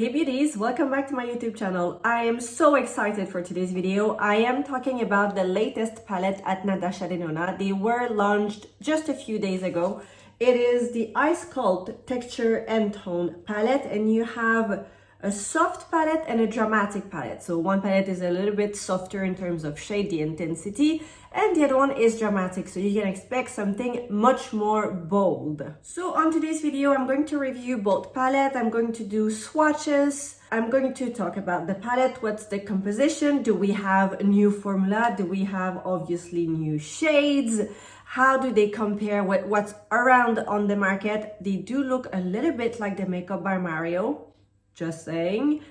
Hey beauties, welcome back to my YouTube channel. I am so excited for today's video. I am talking about the latest palette at Natasha Denona. They were launched just a few days ago. It is the Ice Sculpt Texture and Tone palette, and you have a soft palette and a dramatic palette. So one palette is a little bit softer in terms of shade, the intensity, and the other one is dramatic. So you can expect something much more bold. So on today's video, I'm going to review both palettes. I'm going to do swatches. I'm going to talk about the palette. What's the composition? Do we have a new formula? Do we have obviously new shades? How do they compare with what's around on the market? They do look a little bit like the Makeup by Mario. Just saying.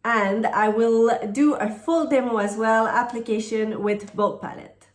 And I will do a full demo as well, application with both palettes.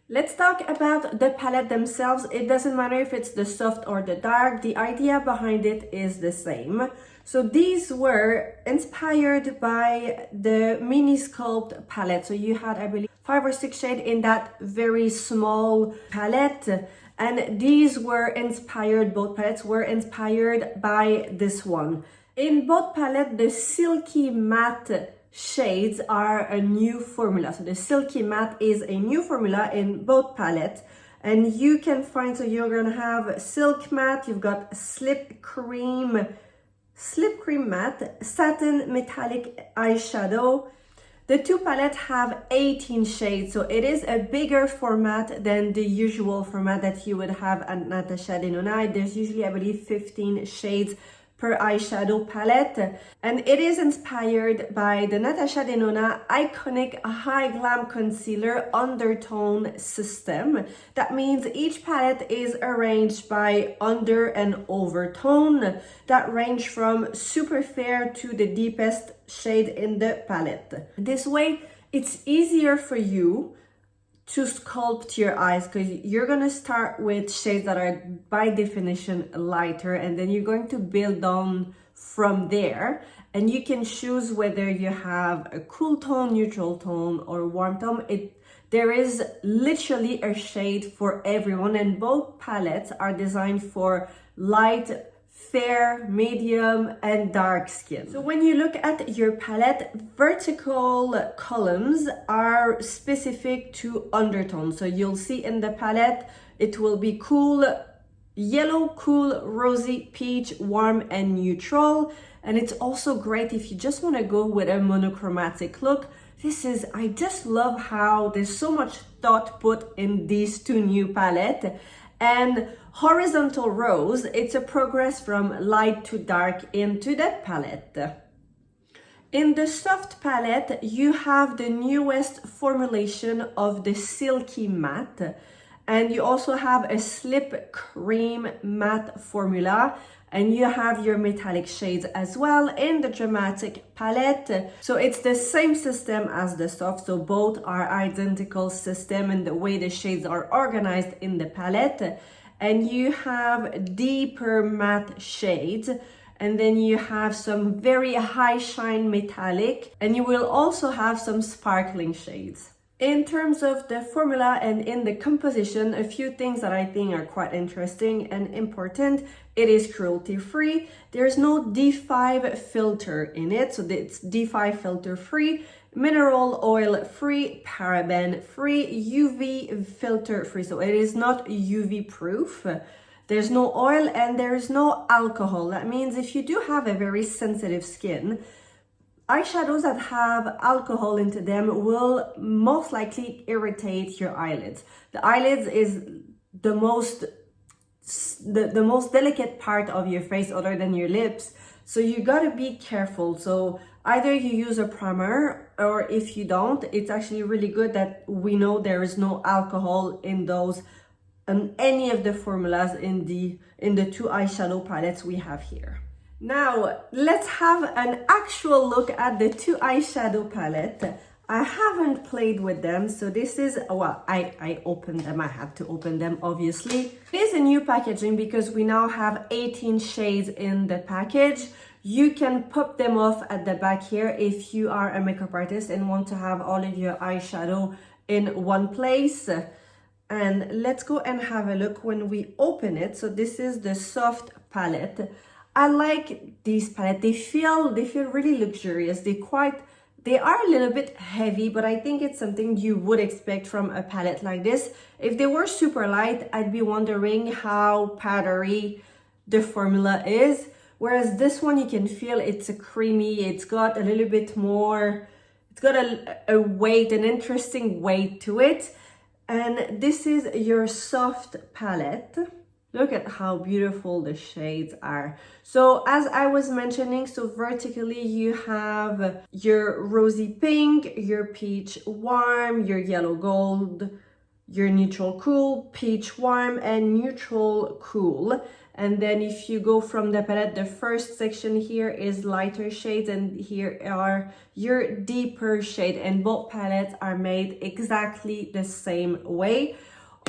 Let's talk about the palette themselves. It doesn't matter if it's the soft or the dark. The idea behind it is the same. So these were inspired by the Mini Sculpt palette. So you had, I believe, 5 or 6 shades in that very small palette. And these were inspired, both palettes were inspired by this one. In both palettes, the Silky Matte shades are a new formula. So the Silky Matte is a new formula in both palettes. And you can find, so you're gonna have Silk Matte, you've got Slip Cream Matte, Satin Metallic Eyeshadow. The two palettes have 18 shades, so it is a bigger format than the usual format that you would have at Natasha Denona. There's usually, I believe, 15 shades per eyeshadow palette, and it is inspired by the Natasha Denona iconic high glam concealer undertone system. That means each palette is arranged by under and overtone that range from super fair to the deepest shade in the palette. This way it's easier for you to sculpt your eyes, because you're gonna start with shades that are by definition lighter, and then you're going to build on from there, and you can choose whether you have a cool tone, neutral tone, or warm tone. There is literally a shade for everyone, and both palettes are designed for light, fair, medium, and dark skin. So when you look at your palette, vertical columns are specific to undertones. So you'll see in the palette, it will be cool yellow, cool, rosy, peach, warm, and neutral. And it's also great if you just want to go with a monochromatic look. I just love how there's so much thought put in these two new palettes. And horizontal rose, it's a progress from light to dark into that palette. In the soft palette, you have the newest formulation of the Silky Matte, and you also have a Slip Cream Matte formula, and you have your metallic shades as well in the dramatic palette. So it's the same system as the soft, so both are identical system in the way the shades are organized in the palette. And you have deeper matte shades, and then you have some very high shine metallic, and you will also have some sparkling shades. In terms of the formula and in the composition, a few things that I think are quite interesting and important. It is cruelty free. There's no D5 filter in it, so it's D5 filter free, mineral oil free, paraben free, UV filter free. So it is not UV proof. There's no oil and there's no alcohol. That means if you do have a very sensitive skin, eyeshadows that have alcohol into them will most likely irritate your eyelids. The eyelids is the most delicate part of your face other than your lips. So you gotta be careful. So either you use a primer, or if you don't, it's actually really good that we know there is no alcohol in those and any of the formulas in the two eyeshadow palettes we have here. Now, let's have an actual look at the two eyeshadow palette. I haven't played with them, so this is, well, I opened them. I had to open them, obviously. It is a new packaging because we now have 18 shades in the package. You can pop them off at the back here if you are a makeup artist and want to have all of your eyeshadow in one place. And let's go and have a look when we open it. So this is the soft palette. I like these palettes. They feel really luxurious. They are a little bit heavy, but I think it's something you would expect from a palette like this. If they were super light, I'd be wondering how powdery the formula is. Whereas this one, you can feel it's a creamy, it's got a little bit more, it's got a weight, an interesting weight to it. And this is your soft palette. Look at how beautiful the shades are. So as I was mentioning, so vertically you have your rosy pink, your peach warm, your yellow gold, your neutral cool, peach warm, and neutral cool. And then if you go from the palette, the first section here is lighter shades, and here are your deeper shade, and both palettes are made exactly the same way.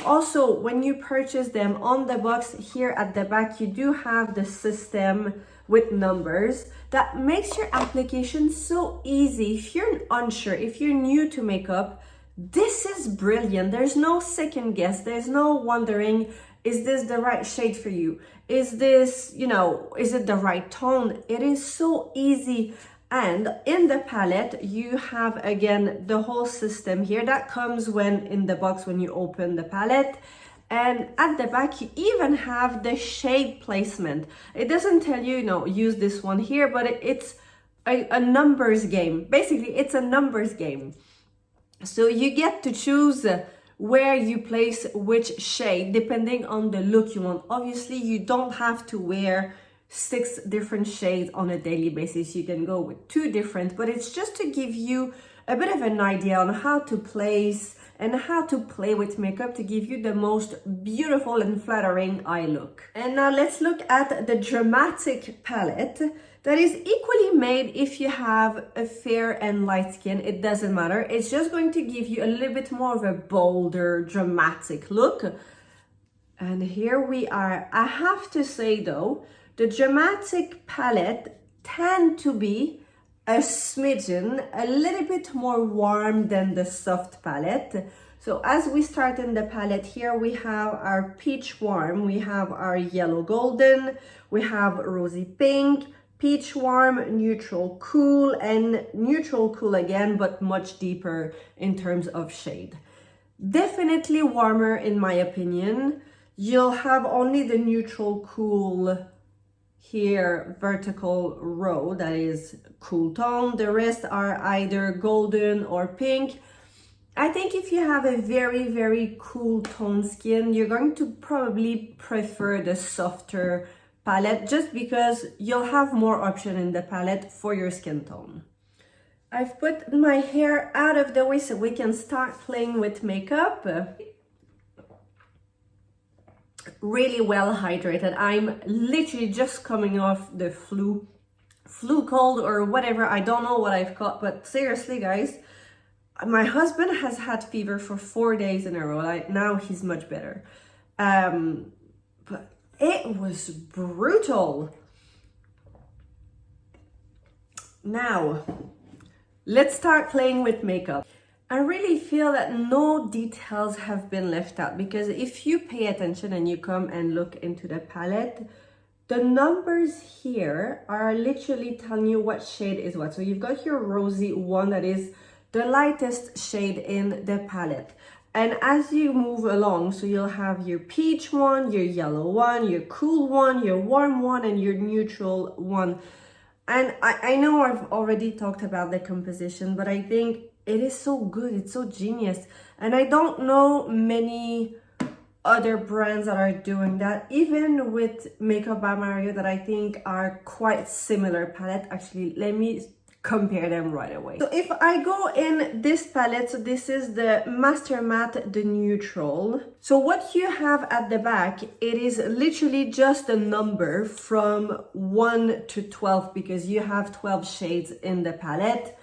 Also, when you purchase them on the box here at the back, you do have the system with numbers that makes your application so easy. If you're unsure, if you're new to makeup, this is brilliant. There's no second guess. There's no wondering, is this the right shade for you? Is this, is it the right tone? It is so easy. And in the palette, you have, again, the whole system here that comes in the box when you open the palette. And at the back, you even have the shade placement. It doesn't tell you, use this one here, but it's a numbers game. Basically, it's a numbers game. So you get to choose where you place which shade depending on the look you want. Obviously, you don't have to wear 6 different shades on a daily basis. You can go with 2 different, but it's just to give you a bit of an idea on how to place and how to play with makeup to give you the most beautiful and flattering eye look. And now let's look at the dramatic palette that is equally made if you have a fair and light skin. It doesn't matter. It's just going to give you a little bit more of a bolder, dramatic look. And here we are. I have to say though, the dramatic palette tend to be a smidgen, a little bit more warm than the soft palette. So as we start in the palette here, we have our peach warm, we have our yellow golden, we have rosy pink, peach warm, neutral cool, and neutral cool again, but much deeper in terms of shade. Definitely warmer in my opinion. You'll have only the neutral cool here, vertical row, that is cool tone. The rest are either golden or pink. I think if you have a very, very cool tone skin, you're going to probably prefer the softer palette just because you'll have more option in the palette for your skin tone. I've put my hair out of the way so we can start playing with makeup. Really well hydrated. I'm literally just coming off the flu cold or whatever. I don't know what I've got, but seriously guys, my husband has had fever for 4 days in a row. Now he's much better. But it was brutal. Now, let's start playing with makeup. I really feel that no details have been left out, because if you pay attention and you come and look into the palette, the numbers here are literally telling you what shade is what. So you've got your rosy one that is the lightest shade in the palette. And as you move along, so you'll have your peach one, your yellow one, your cool one, your warm one, and your neutral one. And I know I've already talked about the composition, but I think it is so good. It's so genius. And I don't know many other brands that are doing that, even with Makeup by Mario, that I think are quite similar palette. Actually, let me compare them right away. So if I go in this palette, so this is the Master Matte, the neutral. So what you have at the back, it is literally just a number from 1 to 12, because you have 12 shades in the palette.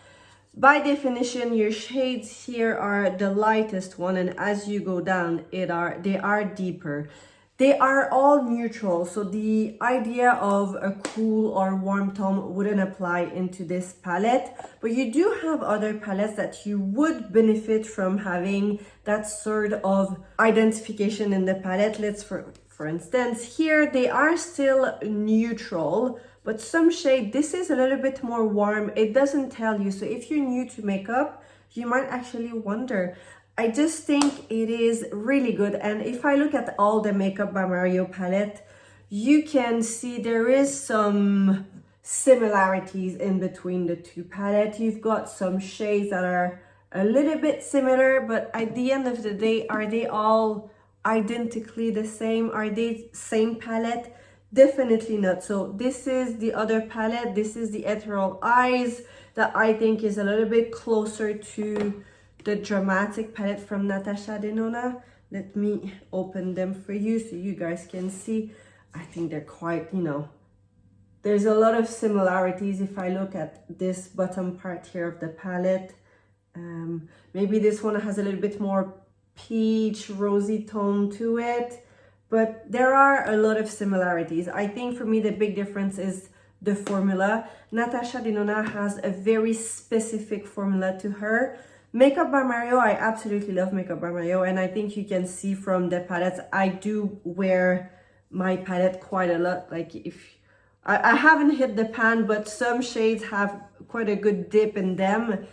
By definition, your shades here are the lightest one, and as you go down, they are deeper. They are all neutral, so the idea of a cool or warm tone wouldn't apply into this palette, but you do have other palettes that you would benefit from having that sort of identification in the palette. Let's, For instance, here they are still neutral, but some shade, this is a little bit more warm. It doesn't tell you. So if you're new to makeup, you might actually wonder. I just think it is really good. And if I look at all the Makeup by Mario palette, you can see there is some similarities in between the two palettes. You've got some shades that are a little bit similar, but at the end of the day, are they all identically the same? Are they same palette? Definitely not. So this is the other palette. This is the Ethereal Eyes that I think is a little bit closer to the Dramatic palette from Natasha Denona. Let me open them for you so you guys can see. I think they're quite, you know, there's a lot of similarities if I look at this bottom part here of the palette. Maybe this one has a little bit more peach rosy tone to it, but there are a lot of similarities. I think for me the big difference is the formula. Natasha Denona has a very specific formula to her. Makeup by Mario, I absolutely love Makeup by Mario, and I think you can see from the palettes, I do wear my palette quite a lot. Like if I haven't hit the pan, but some shades have quite a good dip in them,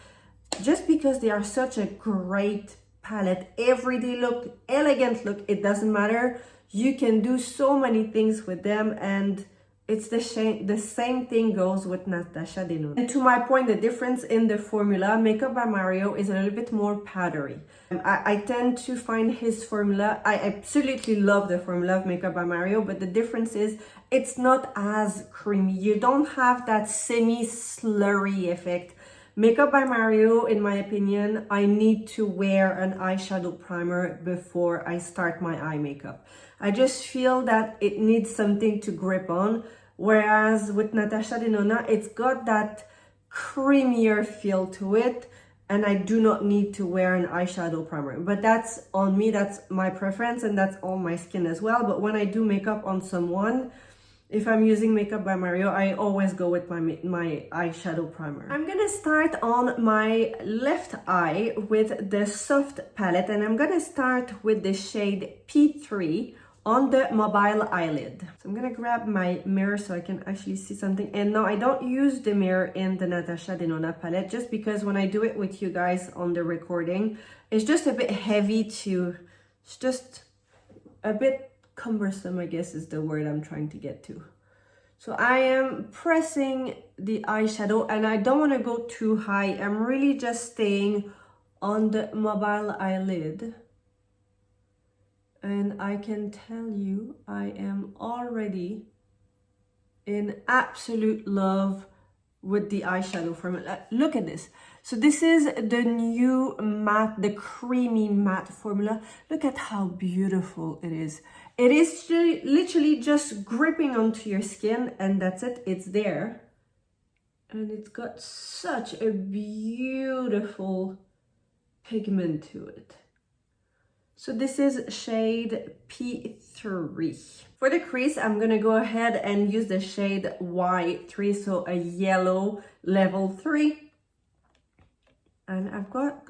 just because they are such a great palette. Everyday look, elegant look, it doesn't matter. You can do so many things with them, and it's the same thing goes with Natasha Denona. And to my point, the difference in the formula, Makeup by Mario is a little bit more powdery. I tend to find his formula, I absolutely love the formula of Makeup by Mario, but the difference is it's not as creamy. You don't have that semi-slurry effect. Makeup by Mario, in my opinion, I need to wear an eyeshadow primer before I start my eye makeup. I just feel that it needs something to grip on, whereas with Natasha Denona, it's got that creamier feel to it, and I do not need to wear an eyeshadow primer. But that's on me, that's my preference, and that's on my skin as well. But when I do makeup on someone, if I'm using Makeup by Mario, I always go with my eyeshadow primer. I'm gonna start on my left eye with the soft palette, and I'm gonna start with the shade P3 on the mobile eyelid. So I'm gonna grab my mirror so I can actually see something. And now I don't use the mirror in the Natasha Denona palette, just because when I do it with you guys on the recording, it's just a bit heavy it's just a bit cumbersome, I guess is the word I'm trying to get to. So I am pressing the eyeshadow, and I don't want to go too high. I'm really just staying on the mobile eyelid. And I can tell you, I am already in absolute love with the eyeshadow formula. Look at this. So this is the new matte, the creamy matte formula. Look at how beautiful it is. It is literally just gripping onto your skin, and that's it. It's there. And it's got such a beautiful pigment to it. So this is shade P3. For the crease, I'm gonna go ahead and use the shade Y3, so a yellow level 3. And I've got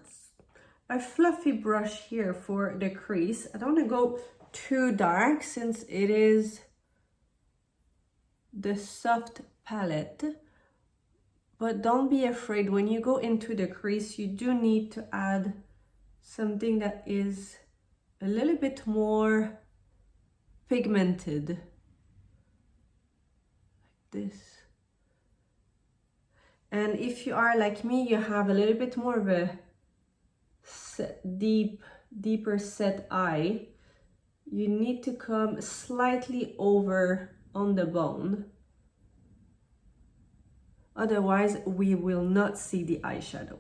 a fluffy brush here for the crease. I don't want to go too dark since it is the soft palette. But don't be afraid, when you go into the crease, you do need to add something that is a little bit more pigmented. Like this. And if you are like me, you have a little bit more of a deeper set eye, you need to come slightly over on the bone. Otherwise, we will not see the eyeshadow.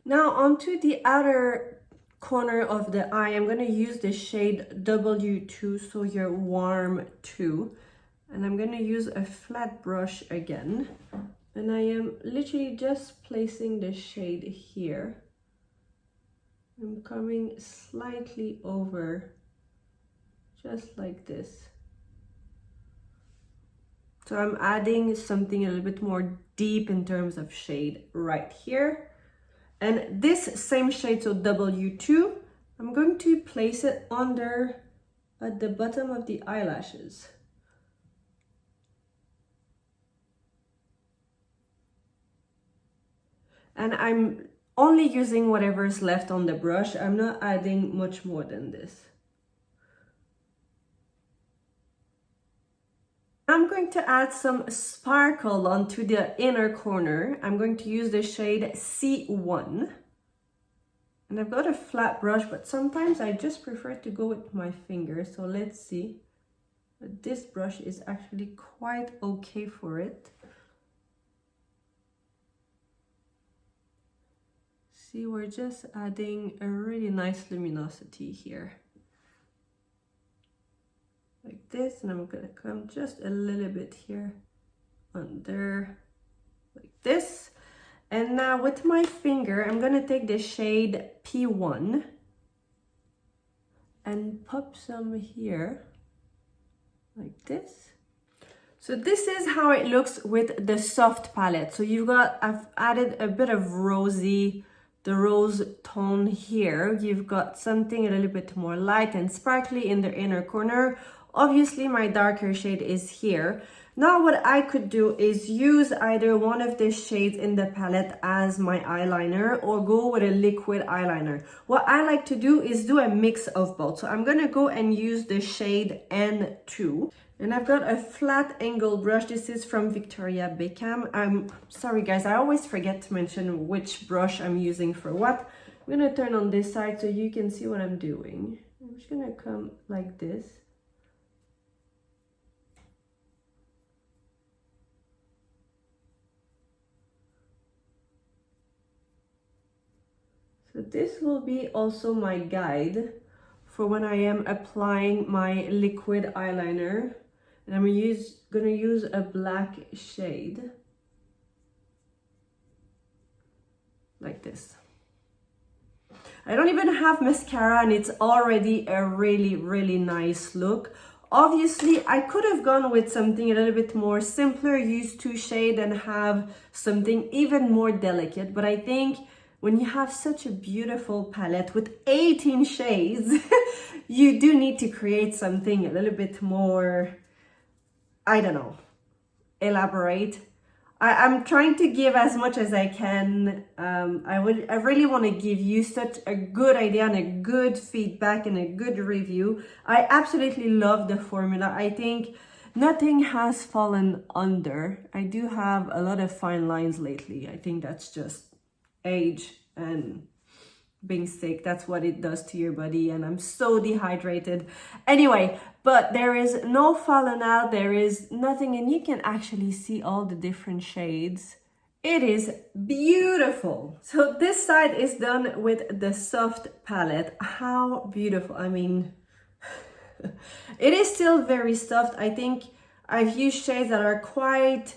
Now onto the outer corner of the eye, I'm going to use the shade W2, so your warm 2. And I'm going to use a flat brush again. And I am literally just placing the shade here. I'm coming slightly over, just like this. So I'm adding something a little bit more deep in terms of shade right here. And this same shade, so W2, I'm going to place it under at the bottom of the eyelashes. And I'm only using whatever's left on the brush. I'm not adding much more than this. I'm going to add some sparkle onto the inner corner. I'm going to use the shade C1. And I've got a flat brush, but sometimes I just prefer to go with my finger. So let's see. But this brush is actually quite okay for it. See, we're just adding a really nice luminosity here. Like this, and I'm gonna come just a little bit here under, like this. And now with my finger, I'm gonna take the shade P1 and pop some here, like this. So this is how it looks with the soft palette. So you've got, I've added a bit of the rose tone here. You've got something a little bit more light and sparkly in the inner corner. Obviously my darker shade is here. Now what I could do is use either one of the shades in the palette as my eyeliner or go with a liquid eyeliner. What I like to do is do a mix of both. So I'm gonna go and use the shade N2. And I've got a flat angle brush. This is from Victoria Beckham. I'm sorry guys, I always forget to mention which brush I'm using for what. I'm gonna turn on this side so you can see what I'm doing. I'm just gonna come like this. So this will be also my guide for when I am applying my liquid eyeliner. And I'm gonna use a black shade. Like this. I don't even have mascara and it's already a really, really nice look. Obviously, I could have gone with something a little bit more simpler, use 2 shades and have something even more delicate. But I think when you have such a beautiful palette with 18 shades, you do need to create something a little bit more, I don't know, elaborate. I'm trying to give as much as I can. I really want to give you such a good idea and a good feedback and a good review. I absolutely love the formula. I think nothing has fallen under. I do have a lot of fine lines lately. I think that's just age and being sick. That's what it does to your body, and I'm so dehydrated anyway. But there is no falling out, there is nothing, and you can actually see all the different shades. It is beautiful. So this side is done with the soft palette. How beautiful. I mean, it is still very soft. I think I've used shades that are quite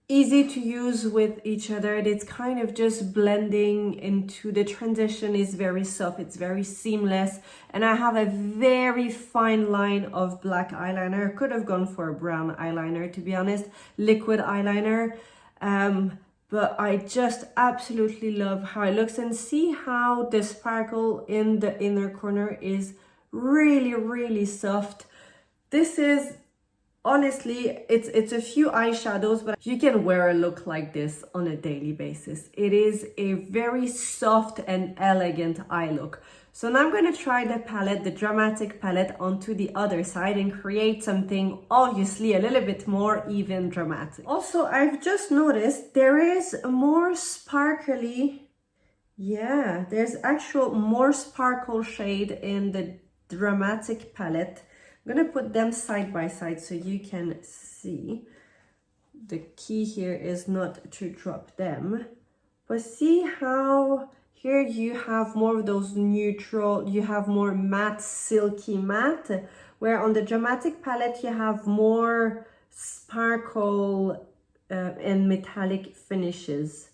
easy to use with each other. It's kind of just blending into, the transition is very soft, it's very seamless, and I have a very fine line of black eyeliner. Could have gone for a brown eyeliner, to be honest, liquid eyeliner, but I just absolutely love how it looks. And see how the sparkle in the inner corner is really, really soft. This is honestly, it's a few eyeshadows, but you can wear a look like this on a daily basis. It is a very soft and elegant eye look. So now I'm going to try the palette, the dramatic palette, onto the other side and create something obviously a little bit more even dramatic. Also, I've just noticed there is more sparkly, yeah, there's actual more sparkle shade in the dramatic palette. I'm gonna put them side by side so you can see. The key here is not to drop them, but see how here you have more of those neutral, you have more matte, silky matte, where on the dramatic palette you have more sparkle and metallic finishes,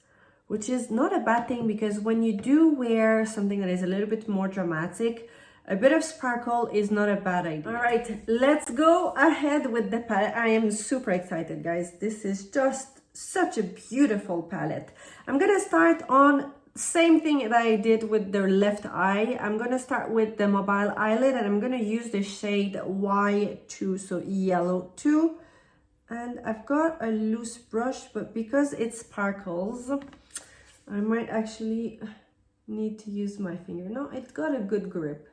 which is not a bad thing, because when you do wear something that is a little bit more dramatic, a bit of sparkle is not a bad idea. All right, let's go ahead with the palette. I am super excited, guys. This is just such a beautiful palette. I'm gonna start on same thing that I did with the left eye. I'm gonna start with the mobile eyelid, and I'm gonna use the shade Y2, so yellow 2. And I've got a loose brush, but because it sparkles, I might actually need to use my finger. No, it's got a good grip.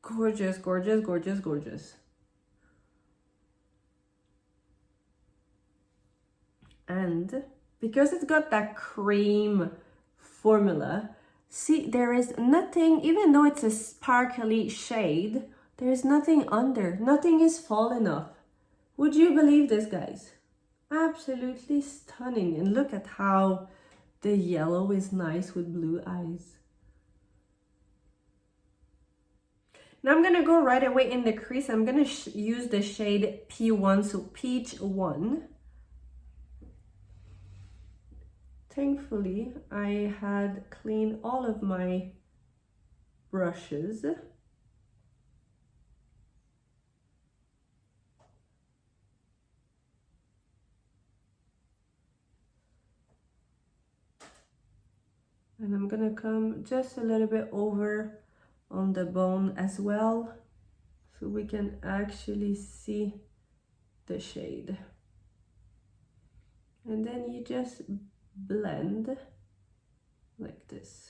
Gorgeous, gorgeous, gorgeous, gorgeous. And because it's got that cream formula, see, there is nothing, even though it's a sparkly shade, there is nothing under. Nothing is falling off. Would you believe this, guys? Absolutely stunning. And look at how the yellow is nice with blue eyes. Now I'm gonna go right away in the crease. I'm gonna use the shade P1, so Peach 1. Thankfully, I had cleaned all of my brushes. And I'm gonna come just a little bit over on the bone as well, so we can actually see the shade. And then you just blend like this.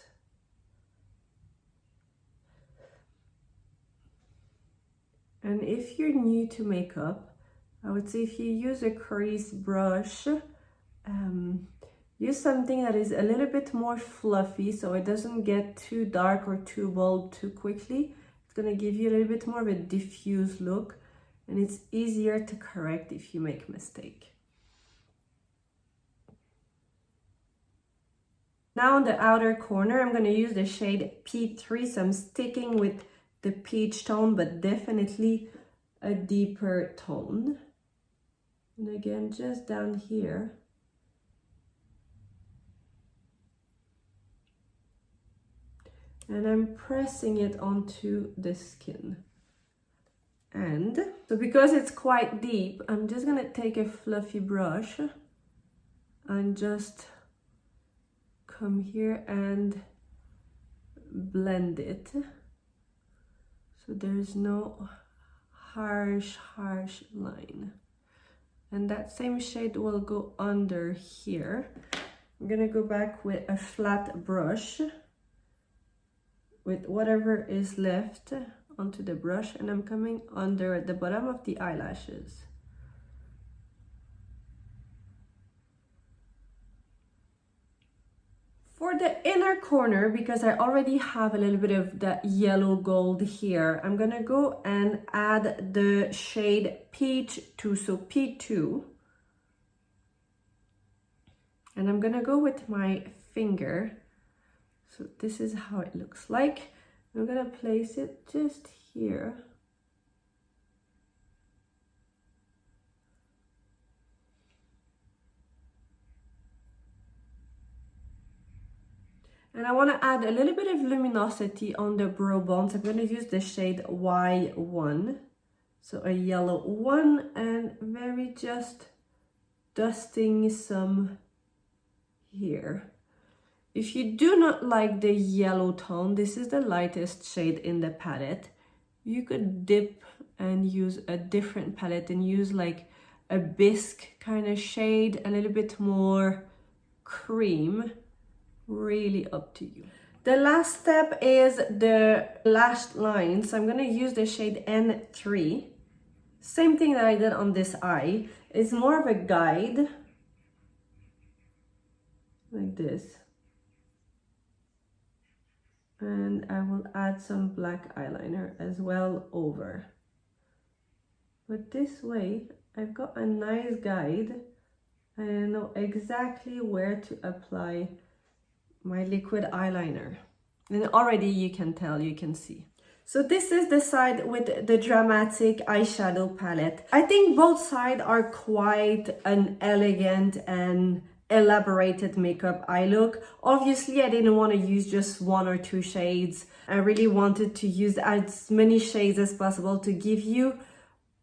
And if you're new to makeup, I would say if you use a crease brush, use something that is a little bit more fluffy so it doesn't get too dark or too bold too quickly. It's gonna give you a little bit more of a diffuse look, and it's easier to correct if you make a mistake. Now on the outer corner, I'm gonna use the shade P3, so I'm sticking with the peach tone, but definitely a deeper tone. And again, just down here. And I'm pressing it onto the skin. And so because it's quite deep, I'm just gonna take a fluffy brush and just come here and blend it. So there's no harsh line. And that same shade will go under here. I'm gonna go back with a flat brush with whatever is left onto the brush, and I'm coming under the bottom of the eyelashes. For the inner corner, because I already have a little bit of that yellow gold here, I'm gonna go and add the shade Peach 2, so P2. And I'm gonna go with my finger. So this is how it looks like. I'm gonna place it just here. And I want to add a little bit of luminosity on the brow bones. I'm going to use the shade Y1, so a yellow one, and very just dusting some here. If you do not like the yellow tone, this is the lightest shade in the palette. You could dip and use a different palette and use like a bisque kind of shade, a little bit more cream. Really up to you. The last step is the lash line. So I'm gonna use the shade N3. Same thing that I did on this eye. It's more of a guide, like this. And I will add some black eyeliner as well over. But this way, I've got a nice guide and I know exactly where to apply my liquid eyeliner. And already you can tell, you can see. So this is the side with the dramatic eyeshadow palette. I think both sides are quite an elegant and elaborated makeup eye look. Obviously, I didn't want to use just 1 or 2 shades. I really wanted to use as many shades as possible to give you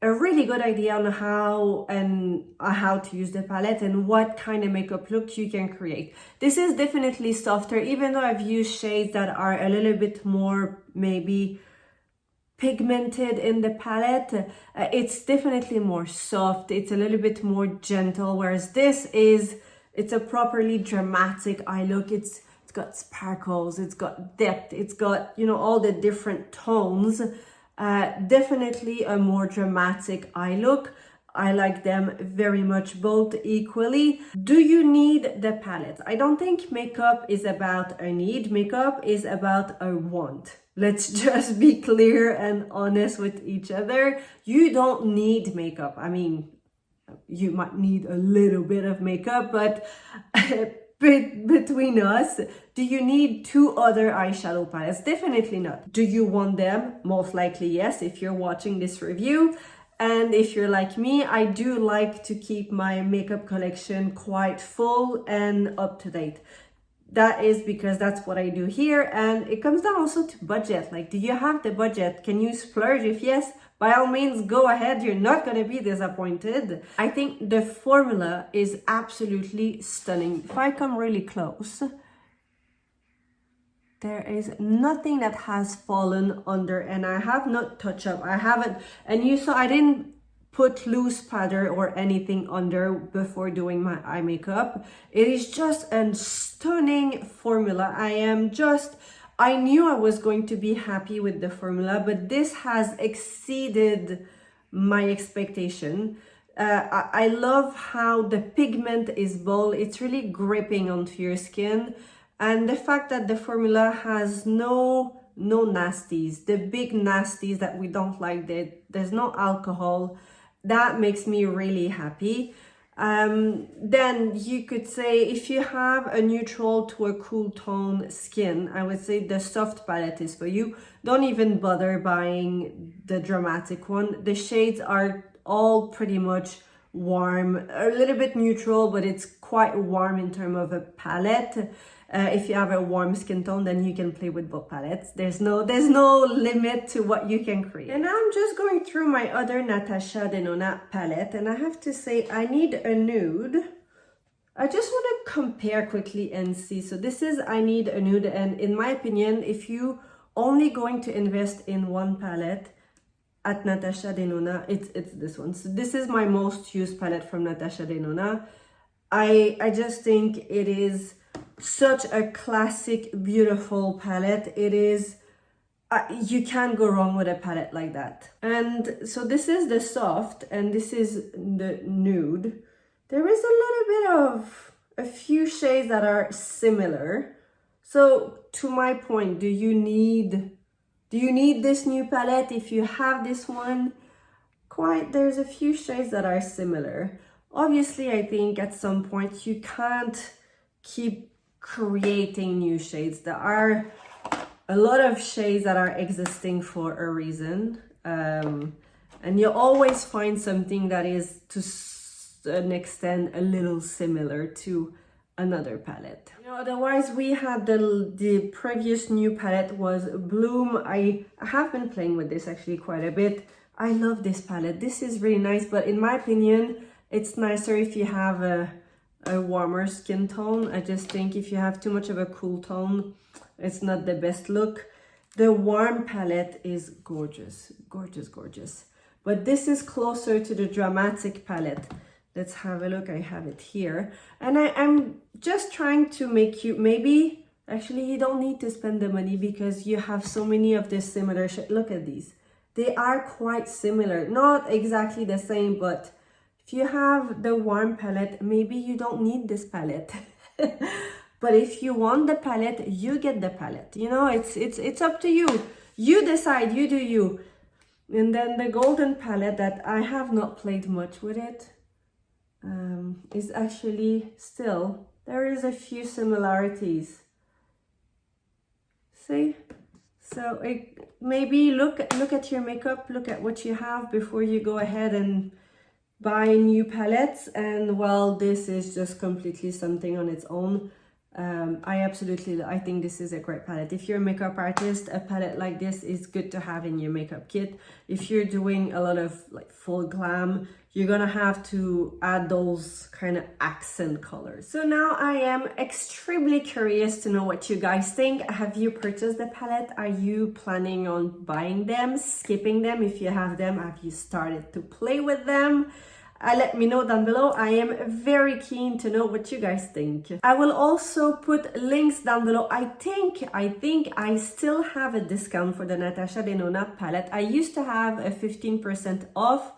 a really good idea on how to use the palette and what kind of makeup look you can create. This is definitely softer, even though I've used shades that are a little bit more maybe pigmented in the palette. It's definitely more soft, it's a little bit more gentle, whereas it's a properly dramatic eye look. It's got sparkles, it's got depth, it's got, you know, all the different tones. Definitely a more dramatic eye look. I like them very much both equally. Do you need the palette? I don't think makeup is about a need. Makeup is about a want. Let's just be clear and honest with each other. You don't need makeup. I mean, you might need a little bit of makeup, but between us, do you need 2 other eyeshadow palettes? Definitely not. Do you want them? Most likely yes, if you're watching this review. And if you're like me, I do like to keep my makeup collection quite full and up to date. That is because that's what I do here, and it comes down also to budget. Like, do you have the budget? Can you splurge? If yes, by all means, go ahead. You're not going to be disappointed. I think the formula is absolutely stunning. If I come really close, there is nothing that has fallen under, and I have not touched up. I haven't, and you saw I didn't put loose powder or anything under before doing my eye makeup. It is just a stunning formula. I knew I was going to be happy with the formula, but this has exceeded my expectation. I love how the pigment is bold. It's really gripping onto your skin. And the fact that the formula has no nasties, the big nasties that we don't like, there's no alcohol, that makes me really happy. Then you could say if you have a neutral to a cool tone skin, I would say the soft palette is for you. Don't even bother buying the dramatic one. The shades are all pretty much warm, a little bit neutral, but it's quite warm in terms of a palette. If you have a warm skin tone, then you can play with both palettes. There's no limit to what you can create. And I'm just going through my other Natasha Denona palette, and I have to say I need a nude. I just want to compare quickly and see. So this is I need a nude, and in my opinion, if you only going to invest in one palette at Natasha Denona, it's this one. So this is my most used palette from Natasha Denona. I just think it is such a classic, beautiful palette. It is, you can't go wrong with a palette like that. And so this is the soft, and this is the nude. There is a little bit of a few shades that are similar. So to my point, do you need this new palette? If you have this one, there's a few shades that are similar. Obviously, I think at some point you can't keep creating new shades. There are a lot of shades that are existing for a reason, and you'll always find something that is to an extent a little similar to another palette. You know, otherwise we had the previous new palette was Bloom. I have been playing with this actually quite a bit. I love this palette. This is really nice, but in my opinion, it's nicer if you have a warmer skin tone. I just think if you have too much of a cool tone, it's not the best look. The warm palette is gorgeous, gorgeous, gorgeous. But this is closer to the dramatic palette. Let's have a look. I have it here. And I'm just trying to make you, maybe, actually you don't need to spend the money because you have so many of the similar shades. Look at these. They are quite similar. Not exactly the same, but if you have the warm palette, maybe you don't need this palette. But if you want the palette, you get the palette. You know, it's up to you. You decide, you do you. And then the golden palette that I have not played much with it is actually still, there is a few similarities. See? So maybe look at your makeup, look at what you have before you go ahead and buy new palettes, and well, this is just completely something on its own. I think this is a great palette. If you're a makeup artist, a palette like this is good to have in your makeup kit. If you're doing a lot of like full glam, you're gonna have to add those kind of accent colors. So now I am extremely curious to know what you guys think. Have you purchased the palette? Are you planning on buying them, skipping them? If you have them, have you started to play with them? Let me know down below. I am very keen to know what you guys think. I will also put links down below. I think I still have a discount for the Natasha Denona palette. I used to have a 15% off.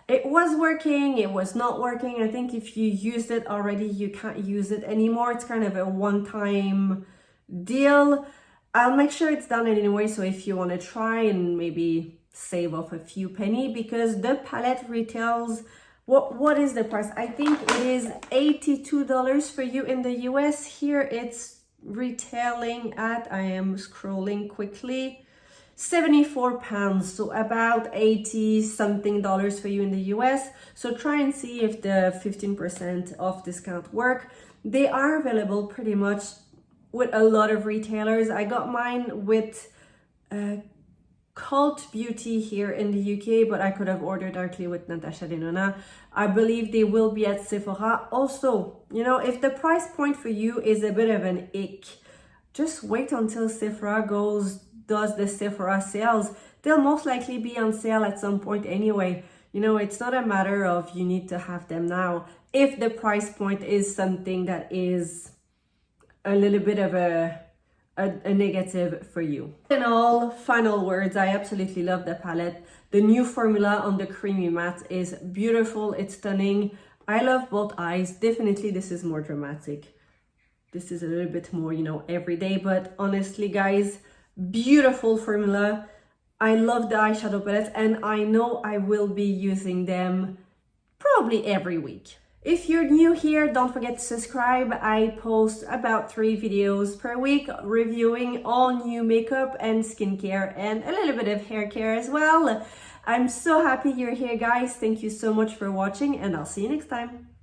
It was working, it was not working. I think if you used it already, you can't use it anymore. It's kind of a one-time deal. I'll make sure it's done anyway, so if you want to try and maybe save off a few penny, because the palette retails, what is the price? I think it is $82 for you in the US. Here it's retailing at, I am scrolling quickly, £74, so about 80 something dollars for you in the US. So try and see if the 15% off discount work. They are available pretty much with a lot of retailers. I got mine with Cult Beauty here in the UK, but I could have ordered directly with Natasha Denona. I believe they will be at Sephora. Also, you know, if the price point for you is a bit of an ick, just wait until Sephora does the Sephora sales. They'll most likely be on sale at some point anyway. You know, it's not a matter of you need to have them now. If the price point is something that is a little bit of a negative for you. In all, final words, I absolutely love the palette. The new formula on the creamy matte is beautiful, it's stunning. I love both eyes. Definitely this is more dramatic. This is a little bit more, you know, everyday, but honestly guys, beautiful formula. I love the eyeshadow palettes, and I know I will be using them probably every week. If you're new here, don't forget to subscribe. I post about 3 videos per week reviewing all new makeup and skincare and a little bit of hair care as well. I'm so happy you're here, guys. Thank you so much for watching, and I'll see you next time.